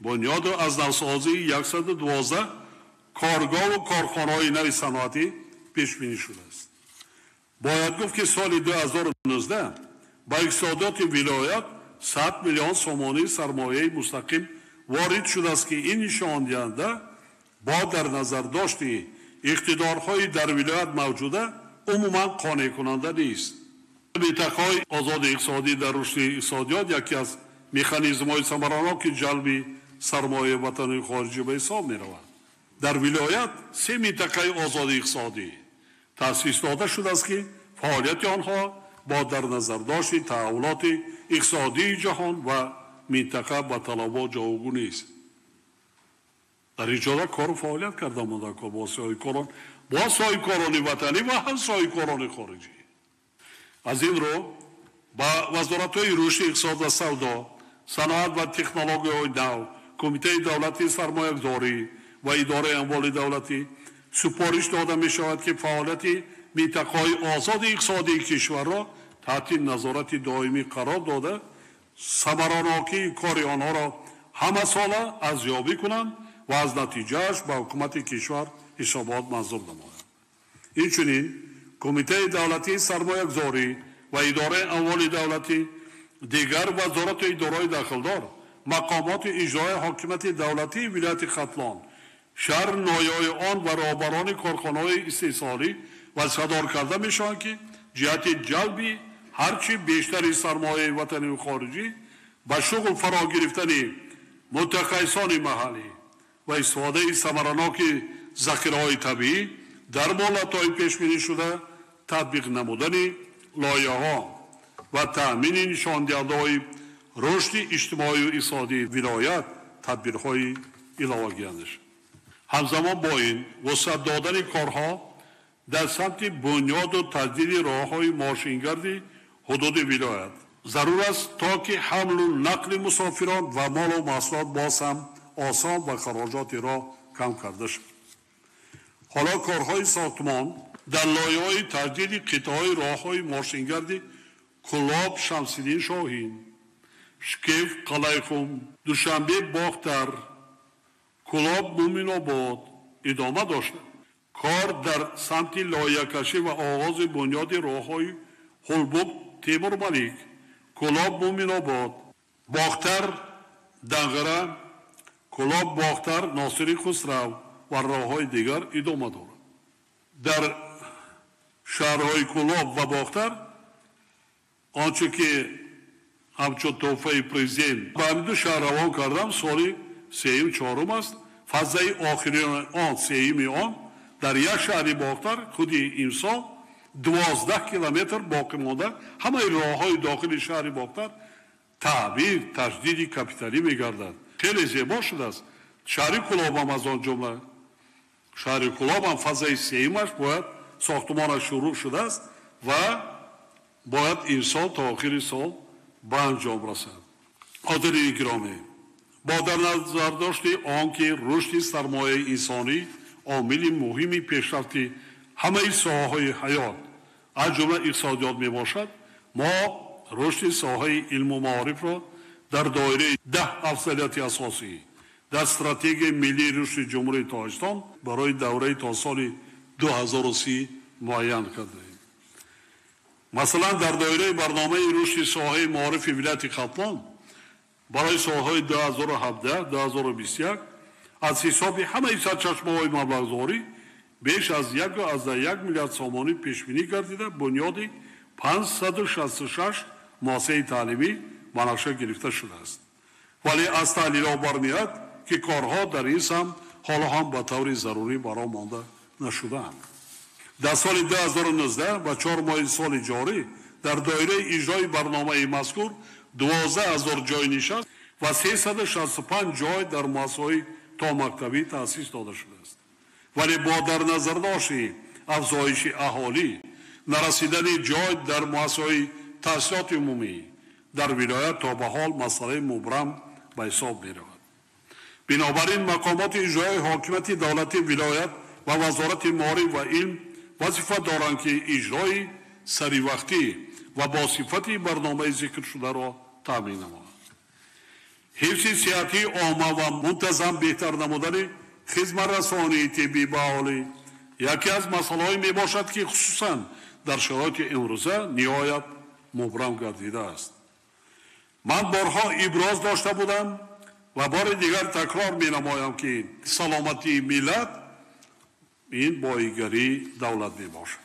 бунёду аз навсозии 112 коргоҳу корхонаҳои нави саноатӣ пешбинӣ шудааст. бояд гуфт ки соли 2019 ба иқтисодиёти вилоят 100 миллион сомонии сармояи мустақим ворид шудааст ки ин нишондиҳанда бо дар назардошти иқтидорҳои дар вилоят мавҷуда умуман қонеъкунанда нест. минтақаҳои озоди иқтисодӣ дар рушди иқтисодиёт яке аз механизмҳои самараноки ҷалби сармояи ватании хориҷӣ ба ҳисоб меравад. дар вилоят 3 минтақаи озоди иқтисодӣ таъсис дода шудааст ки фаъолияти онҳо бо дар назардошти таҳаввулоти иқтисодии ҷаҳон ва минтақа ба талабот ҷавобгӯ нест. дар ин ҷода кору фаъолият карда мондаанд бо соҳибкорони ватанӣ ва ҳам соҳибкорони хориҷӣ. аз ин рӯ ба вазоратҳои рушди иқтисод ва савдо, саноат ва технологияҳои нав, кумитаи давлатии сармоягузорӣ ва идораи амволи давлатӣ супориш дода мешавад ки фаъолияти минтақаҳои озоди иқтисодии кишварро таҳти назорати доимӣ қарор дода самаранокии кори онҳоро ҳамасола арзёбӣ кунанд ва аз натиҷааш ба ҳукумати кишвар ҳисобот манзур намоянд. инчунин кумитаи давлатии сармоягузорӣ ва идораи амволи давлатӣ дигар вазорату идораҳои дахлдор мақомоти иҷроии ҳокимияти давлатии вилояти хатлон шаҳр ноҳияҳои он ва роҳбарони корхонаҳои истеҳсолӣ вазифадор карда мешаванд ки ҷиҳати ҷалби ҳарчи бештари сармояи ватаниву хориҷӣ ба шуғл фаро гирифтани мутахассисони маҳаллӣ ва истифодаи самараноки захираҳои табиӣ дар молатҳои пешбинӣ шуда татбиқ намудани лоиҳаҳо ва таъмини нишондиҳандаҳои рушди иҷтимоию иқтисодии вилоят тадбирҳои иловагиянаш. ҳамзамон бо ин вусъат додани корҳо дар самти бунёду таҷдиди роҳҳои мошингарди ҳудуди вилоят зарур аст то ки ҳамлу нақли мусофирон ва молу маҳсулот боз ҳам осон ва хароҷоти роҳ кам карда шавад. ҳоло корҳои сохтмон дар лоиҳаҳои таҷдиди қитъаҳои роҳҳои мошингарди Кулоб Шамсиддин Шоҳин, Шкеф Қалайхум, Душанбе Бохтар, Кулоб Муминобод идома дошта. кор дар самти лоиҳакашӣ ва оғози бунёди роҳҳои Хулбук Тимур Малик, Кулоб Муминобод, Бохтар Дангара, Кулоб Бохтар Носири Хусрав ва роҳҳои дигар идома дорад. дар шаҳрҳои Кулоб ва Бохтар онче ки ҳамчун тӯҳфаи президент ба ҳамин ду шаҳр равон кардам соли 3-4 аст. фазаи охирини он 3 он дар як шаҳри Бохтар худи имсол 12 километр боқӣ монда ҳамаи роҳҳои дохили шаҳри Бохтар таъбир таҷдиди капиталӣ мегардад. хеле зебо шудааст. шаҳри Кулобам аз он ҷумла шаҳри Кулобам фазаи 3-аш бояд сохтмонаш шурӯъ шудааст ва бояд имсол то охири сол ба анҷом расад. ҳозирини гиромӣ, бо дар назардошти он ки рушди сармояи инсонӣ омили муҳими пешрафти ҳамаи соҳаҳои ҳаёт از جمله اقتصادیات می باشد، ما رشد ساحه علم و معارف را در دایره 10 افضلیت اساسی در استراتژی ملی رشد جمهوری تاجیکستان برای دوره تا سال 2030 معین کرده. مثلا در دایره برنامه رشد ساحه معارف ولایت ختلان برای سالهای 2017-2021 از حساب همه سرچشمه‌های مبلغ‌زایی بیش از 1 میلیارد سامانی پیش بینی گردیده بنیاد 566 مؤسسه تعلیمی مناقشه گرفته شده است. ولی از تحلیل‌ها برمی‌آید که کارها در این سمت حالا هم به طور ضروری باقی مانده نشده‌اند. در سال 2019 و 4 ماه سال جاری در دایره اجرای برنامه مذکور 12,000 جای نشست و 365 جای در مؤسسه‌های تا مکتبی تأسیس داده شده است. ولی با در نظر داشت افزایش اهالی، نرسیدن جای در مؤسسه‌های تحصیلات عمومی در ولایت تا به حال مسئله مبرم به حساب می‌رود. بنابراین مقامات اجرایی حاکمیت دولتی ولایت و وزارت معارف و علم وظیفه دارند که اجرای سری وقتی و با صفت برنامه ذکر شده را تامین نمایند. حفظ صحتی عامه و منتظم بهتر نمودن خدمت رسانی طبی به اهالی یکی از مسائلی می باشد که خصوصا در شرایط امروزه نهایت مبرم گردیده است. من بارها ابراز داشته بودم و بار دیگر تکرار می نمایم که سلامتی ملت این بایگری دولت می باشد.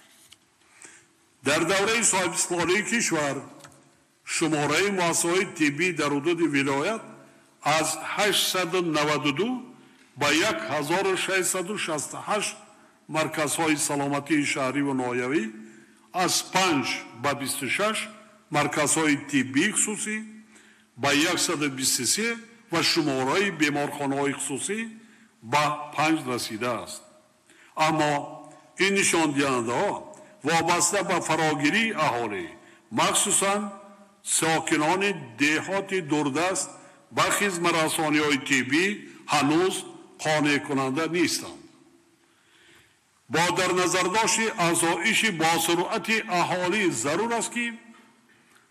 در دوره صاحب استقلالی کشور شماره مؤسسه‌های طبی در حدود ولایت از 892 به 1668 مرکزهای سلامتی شهری و ناحیه‌ای، از 5 به 26 مرکزهای طبی خصوصی به 123 و شماره بیمارخانه‌های خصوصی به 5 رسیده است. اما این نشان دهنده‌ها وابسته به فراگیری اهالی مخصوصاً ساکنان دهات دوردست به خدمت رسانی‌های طبی هنوز قانع کننده نیستند. با در نظر داشت افزایش با سرعت اهالی ضرور است که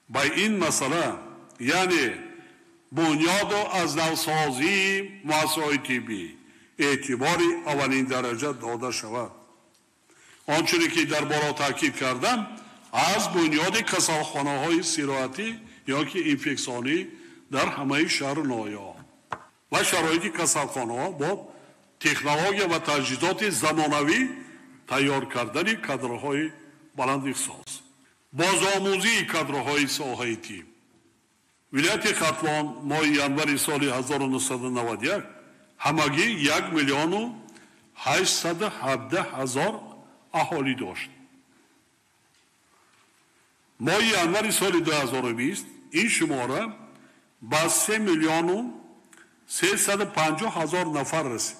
به این مسئله یعنی بنیاد از نوسازی مؤسسه‌های طبی اعتبار اولین درجه داده شود. آنچه که در بالا تاکید کردم از بنیاد کسالخانه‌های استراحتی یا که اینفکسیونی در همه شهر و ناحیه‌ها و شرایط کسالخانه‌ها با تکنولوژی و تجهیزات زمانوی تیار کردن کادرهای بلند اختصاص، بازآموزی کادرهای ساحه طب. ولایت ختلان ماه ینور سال 1991 همگی 1,817,000 اهالی داشت. ماه ینور سال 2020 این شماره به 3,350,000 نفر رسید.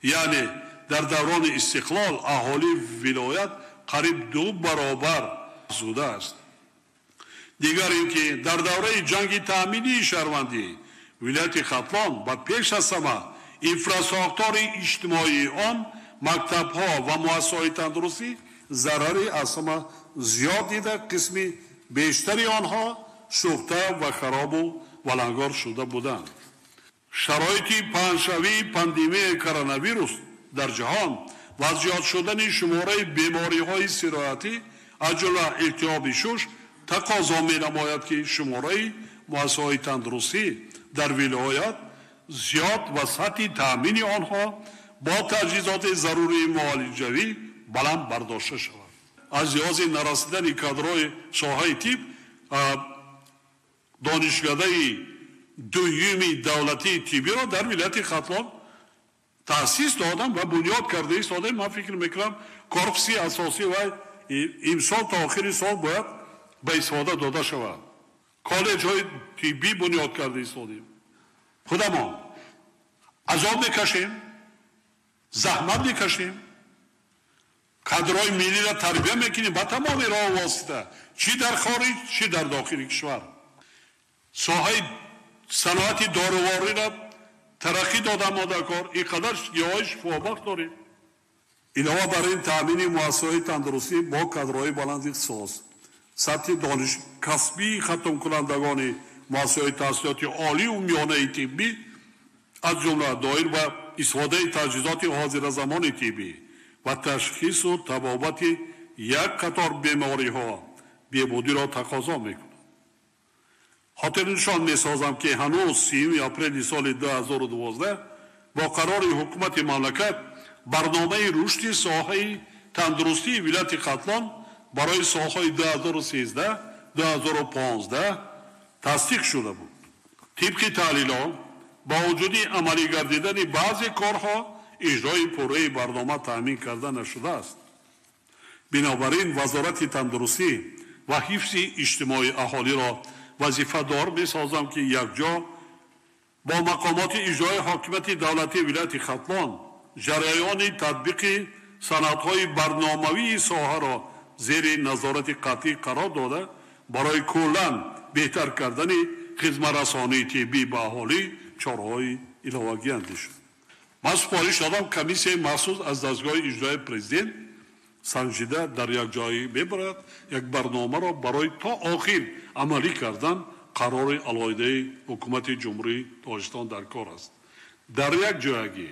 یعنی در دوران استقلال اهالی ولایت قریب 2 برابر افزوده است. دیگر اینکه در دوره جنگ تامینی شهروندی ولایت ختلان با پیش از همه انفراستراکچور اجتماعی آن مکتب‌ها و مؤسسه‌های تندرستی ضرری از همه زیاد دیده، قسمی بیشتری آنها سوخته و خراب و ولنگار شده بودند. شرایط پنجشوی پاندمی کرونا ویروس در جهان و زیاد شدن شماره بیماری‌های سرایتی از جمله التهاب شش تقاضا می‌نماید که شماره مؤسسه‌های تندرستی در ولایت زیاد و سطح تامین آنها با تجهیزات ضروری معالجوی بلند برداشته شود. از لحاظ نرسیدن کادرهای ساحه طب دانشکده دومی دولتی طبی را در ولایت ختلان تأسیس دادم و بنیاد کرده ایستاده. من فکر میکنم کورپسی اساسی و امسال تا آخر سال باید به استفاده داده شود. کالج های طبی بنیاد کرده ایستادیم. خودمان عذاب میکشیم، زحمت میکشیم، کادرهای ملی را تربیت میکنیم با تمام راه و واسطه، چی در خارج چی در داخل کشور. ساحه صنعت داروواری را ترقی دادم ما در کار اینقدر گیاهش فوابخت داریم. علاوه بر این تامین مؤسسه‌های تندرستی با کادرهای بلند اختصاص سطح دانش کسبی ختم کنندگان مؤسسه‌های تحصیلاتی عالی و میانه طبی از جمله دایر و استفاده تجهیزات حاضر زمان طبی و تشخیص و تبابت یک قطار بیماری‌ها بهبودی را تقاضا می‌کند. خاطر نشان می‌سازم که هنوز 30 اپریل سال 2012 با قرار حکومت مملکت برنامه رشد ساحه تندرستی ولایت قطلان برای سال‌های 2013 2015 تصدیق شده بود. طبق تحلیل‌ها با وجود عملی گردیدن بعضی کارها اجرای پروژه برنامه تامین کرده نشده است. بنابراین وزارت تندرستی و حفظ اجتماعی اهالی را وظیفه دار می‌سازم که یکجا با مقامات اجرای حاکمیت دولتی ولایت قطلان جریان تطبیق سندهای برنامه‌ای ساحه را زیر نظارت قطعی قرار داده برای کلاً بهتر کردن خدمت رسانی طبی به اهالی چاره‌های علاوه‌ای اندیشید. من سپارش دادم کمیسیون مخصوص از دستگاه اجرای پرزیدنت سنجیده در یک جایی ببرد یک برنامه را برای تا آخر عملی کردن قرار علیحده حکومت جمهوری داغستان در کار است. در یک جایی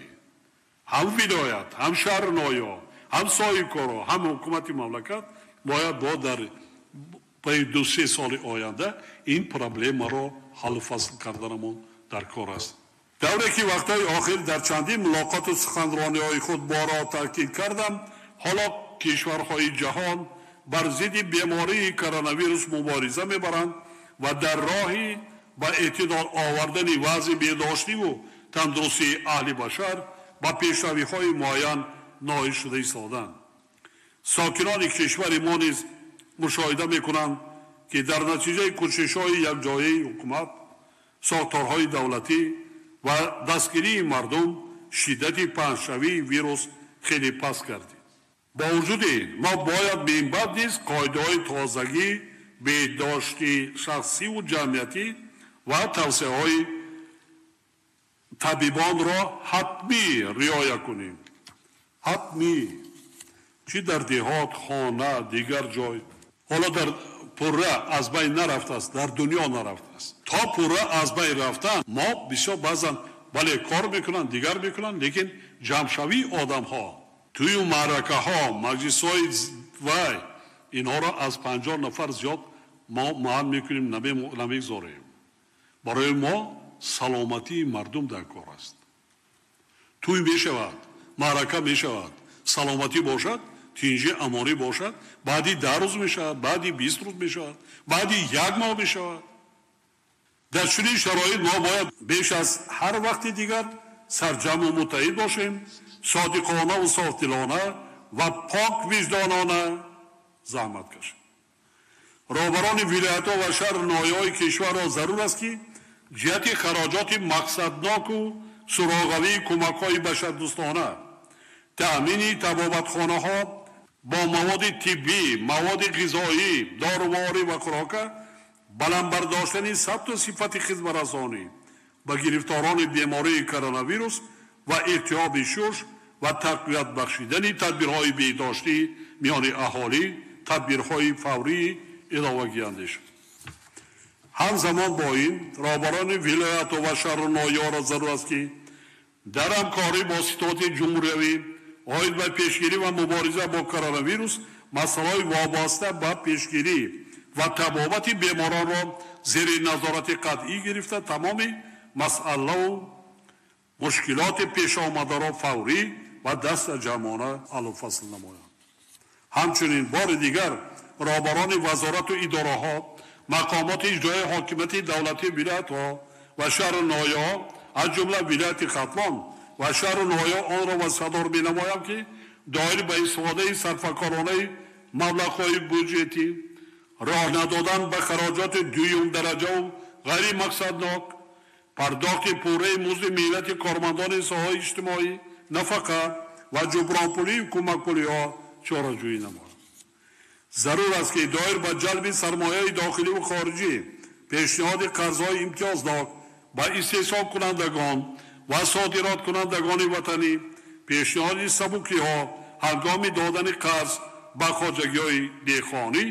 هم ولایت هم شهر نایا هم صاحبکارها هم حکومت مملکت باید در پای 2-3 سال آینده این پرابلم را حل فصل کردنمون در کار است. دوره که وقتهای آخر در چندین ملاقات و سخنرانی‌های خود بارها تاکید کردم، حالا کشورهای جهان بر ضد بیماری کرونا ویروس مبارزه می‌برند و در راهی با اعتدال آوردن وضع بهداشتی و تندرستی اهل بشر با پیشروی‌های معین نائل شده ایستادند. ساکنان کشور ما نیز مشاهده می‌کنند که در نتیجه کوشش‌های یکجایی حکومت، ساختارهای دولتی و دستگیری مردم شدت پنجشوی ویروس خیلی پست کرده. با وجود ما باید به این بعد نیز قاعده‌های تازگی بهداشتی شخصی و جمعیتی و توصیه‌های طبیبان را حتمی رعایت کنیم. حتمی چی در دهات، خانه، دیگر جای حالا در پره از بین نرفته است، در دنیا نرفته است. تا پره از بین رفتن ما بسیار بعضا بله کار میکنن دیگر میکنن لیکن جمعشوی آدم ها توی معرکه ها مجلس های وای اینها را از 50 نفر زیاد ما معلوم میکنیم نمیگذاریم. برای ما سلامتی مردم در کار است. توی میشود معرکه میشود سلامتی باشد تینجی اماری باشد بعدی 10 روز میشود بعدی 20 روز میشود بعدی 1 ماه میشود. در چنین شرایط ما باید بیش از هر وقت دیگر سرجم و متحد باشیم، صادقانه و صافدلانه و پاک وجدانانه زحمت کشیم. رهبران ولایت‌ها و شهر نایای کشور را ضرور است که جهت خراجات مقصدناک و سراغوی کمک‌های بشردوستانه تأمین طبابتخانه‌ها با مواد طبی، مواد غذایی، دارواری و خوراک، بلند برداشتن ثبت و صفت خدمت رسانی به گرفتاران بیماری کرونا ویروس و ارتیاب شش و تقویت بخشیدن تدبیرهای بهداشتی میان اهالی، تدبیرهای فوری علاوه‌ای اندیش. همزمان با این رهبران ولایت و شهر نایا را ضرور است که در همکاری با ستاد جمهوری آید به پیشگیری و مبارزه با کرونا ویروس مسائل وابسته به پیشگیری و تبابت بیماران را زیر نظارت قطعی گرفته تمام مسئله و مشکلات پیش آمده را فوری و دست جمعانه حل و فصل نمایند. همچنین بار دیگر رهبران وزارت و اداره ها مقامات اجرای حاکمیت دولتی ولایت ها و شهر نایا از جمله ولایت قطلان و شهر نایا آن را وصیدار بنمایم که دایر به استفاده صرفه‌کارانه مبلغ‌های بودجتی راه ندادن به خراجات دویم درجه و غیر مقصدناک پرداخت پوره مزد مهلت کارمندان ساحه اجتماعی نفقه و جبران پولی و کمک پولی ها چاره‌جویی نماید. ضرور است که دایر به جلب سرمایه داخلی و خارجی پیشنهاد قرض‌های امتیازناک با استحصال کنندگان و صادرات کنندگان وطنی پیشنهاد سبوکی ها ҳангоми додани қарз ба хоҷагиҳои деҳқонӣ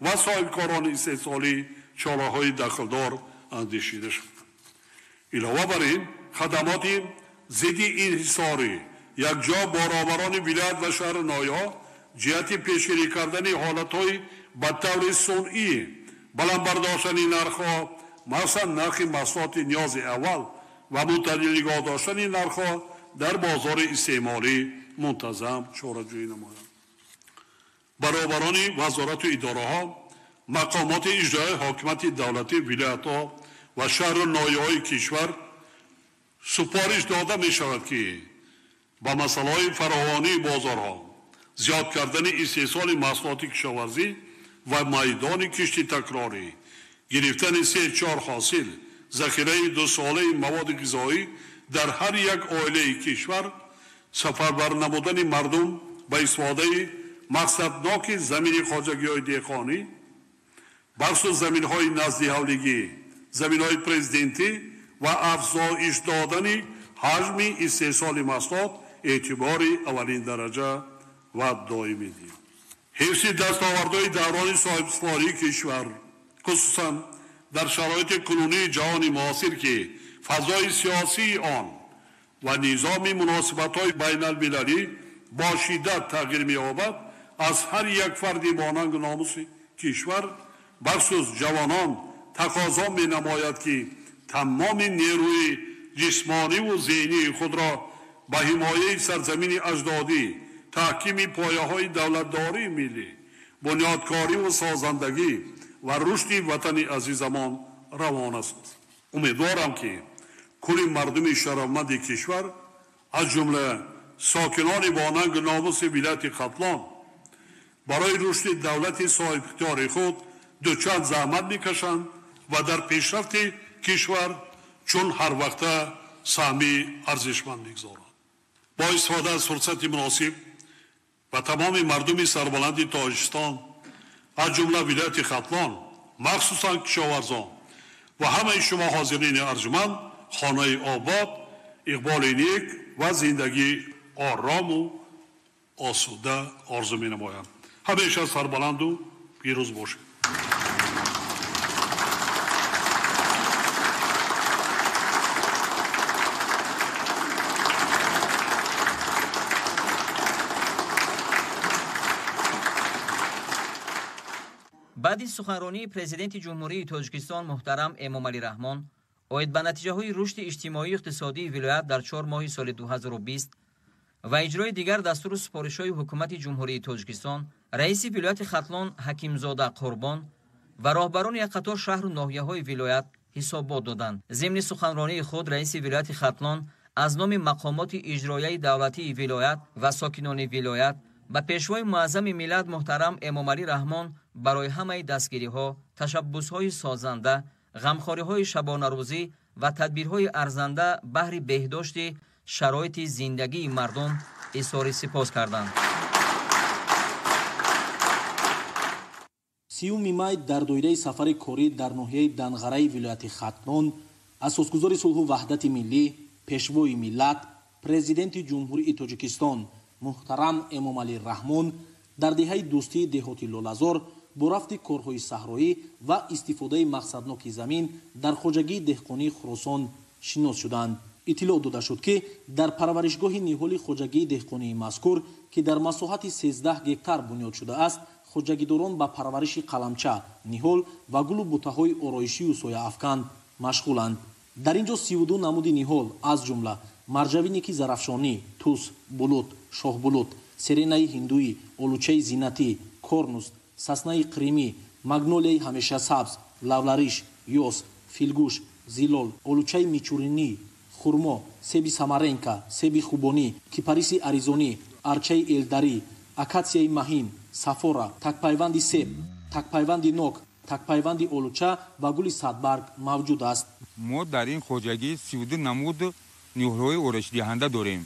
ва соҳибкорони истеҳсолӣ чораҳои дахлдор андешида шуд. илова бар ин хадамоти зидди инҳисорӣ якҷо бороварони вилоят ва шаҳри ноё ҷиҳати пешгирӣ кардани ҳолатҳои ба таври сунъӣ баландбардоштани нархҳо, махсусан нархи маҳсулоти ниёзи аввал ва мутадил нигоҳ доштани нархҳо дар бозори истеъмолӣ мунтазам чораҷӯӣ намоянд. баробарони вазорату идораҳо, мақомоти иҷроии ҳокимияти давлатӣ, вилоятҳо ва шаҳру ноҳияҳои кишвар супориш дода мешавад ки ба масъалаҳои фаровонии бозорҳо, зиёд кардани истеҳсоли маҳсулоти кишоварзӣ ва майдони кишти такрорӣ, гирифтани 3-4 ҳосил, захираи дусолаи маводи ғизоӣ дар ҳар як оилаи кишвар, сафарбар намудани мардум ба истифодаи мақсадноки замини хоҷагиҳои деҳқонӣ, бахшу заминҳои назди ҳавлигӣ, заминҳои президентӣ ва афзоиш додани ҳаҷми истеҳсоли маҳсулот эътибори аввалин дараҷа ва доимӣ диҳад. ҳифзи дастовардҳои даврони соҳибиқтидории кишвар, хусусан дар шароити кунунии ҷаҳони муосир ки фазои сиёсии он ва низоми муносибатҳои байналмилалӣ бо шиддат тағйир меёбад, аз ҳар як фарди бо нангу номуси кишвар, бахшус ҷавонон тақозо менамояд ки тамоми нерӯи ҷисмониву зеҳнии худро ба ҳимояи сарзамини аҷдодӣ, таҳкими пояҳои давлатдории миллӣ, бунёдкориву созандагӣ ва рушди ватани азизамон равона созад. умедворам ки кулли мардуми шарафманди кишвар, аз ҷумла сокинони бо нангу номуси вилояти Хатлон, барои рушди давлати соҳибихтиёри худ дучанд заҳмат мекашанд ва дар пешрафти кишвар чун ҳарвақта саҳми арзишманд мегзоранд. бо истифода аз фурсати муносиб ва тамоми мардуми сарбаланди Тоҷикистон, аз ҷумла вилояти Хатлон, махсусан кишоварзон ва ҳамаи шумо ҳозирини арҷуманд хонаи обод, иқболи нек ва зиндагии орому осуда орзу менамоям. ҳамеша сарбаланду пирӯз бошед. баъди суханронии президенти ҷумҳурии Тоҷикистон муҳтарам Эмомалӣ Раҳмон оид ба натиҷаҳои рушди иҷтимоию иқтисодии вилоят дар 4 моҳи соли 2020 ва иҷрои дигар дастуру супоришҳои ҳукумати ҷумҳурии Тоҷикистон, раиси вилояти Хатлон Ҳакимзода Қурбон ва роҳбарони як қатор шаҳру ноҳияҳои вилоят ҳисобот доданд. зимни суханронии худ раиси вилояти Хатлон аз номи мақомоти иҷроияи давлатии вилоят ва сокинони вилоят ба пешвои муаззами миллат муҳтарам Эмомалӣ Раҳмон барои ҳамаи дастгириҳо, ташаббусҳои созанда, ғамхориҳои шабонарӯзӣ ва тадбирҳои арзанда баҳри беҳдошти шароити зиндагии мардум изҳори сипос карданд. 30 май дар доираи сафари корӣ дар ноҳияи Данғараи вилояти Хатлон асосгузори сулҳу ваҳдати миллӣ, пешвои миллат, президенти ҷумҳурии Тоҷикистон муҳтарам Эмомалӣ Раҳмон дар деҳаи дӯстии деҳоти Лолазор бо рафти корҳои саҳроӣ ва истифодаи мақсадноки замин дар хоҷагии деҳқонии Хуросон шинос шуданд. иттилоъ дода шуд ки дар парваришгоҳи ниҳоли хоҷагии деҳқонии мазкур ки дар масоҳати 13 гектар бунёд шудааст, хоҷагидорон ба парвариши қаламча, ниҳол ва гулу бутаҳои ороишию сояафкан машғуланд. дар ин ҷо 32 намуди ниҳол аз ҷумла марҷавиники зарафшонӣ, тус, булут, шоҳбулут, серенаи ҳиндуӣ, олучаи зинатӣ, корнус, саснаи қиримӣ, магнолияи ҳамешасабз, лавлариш, ёс, филгӯш, зилол, олучаи мичуринӣ, хурмо, себи самаренка, себи хубонӣ, кипариси аризонӣ, арчаи элдарӣ, акатсияи маҳин, сафора, такпайванди себ, такпайванди нок, такпайванди олуча ва гули садбарг мавҷуд аст. мо дар ин хоҷагӣ 32 намуд ниҳолҳои оришдиҳанда дорем.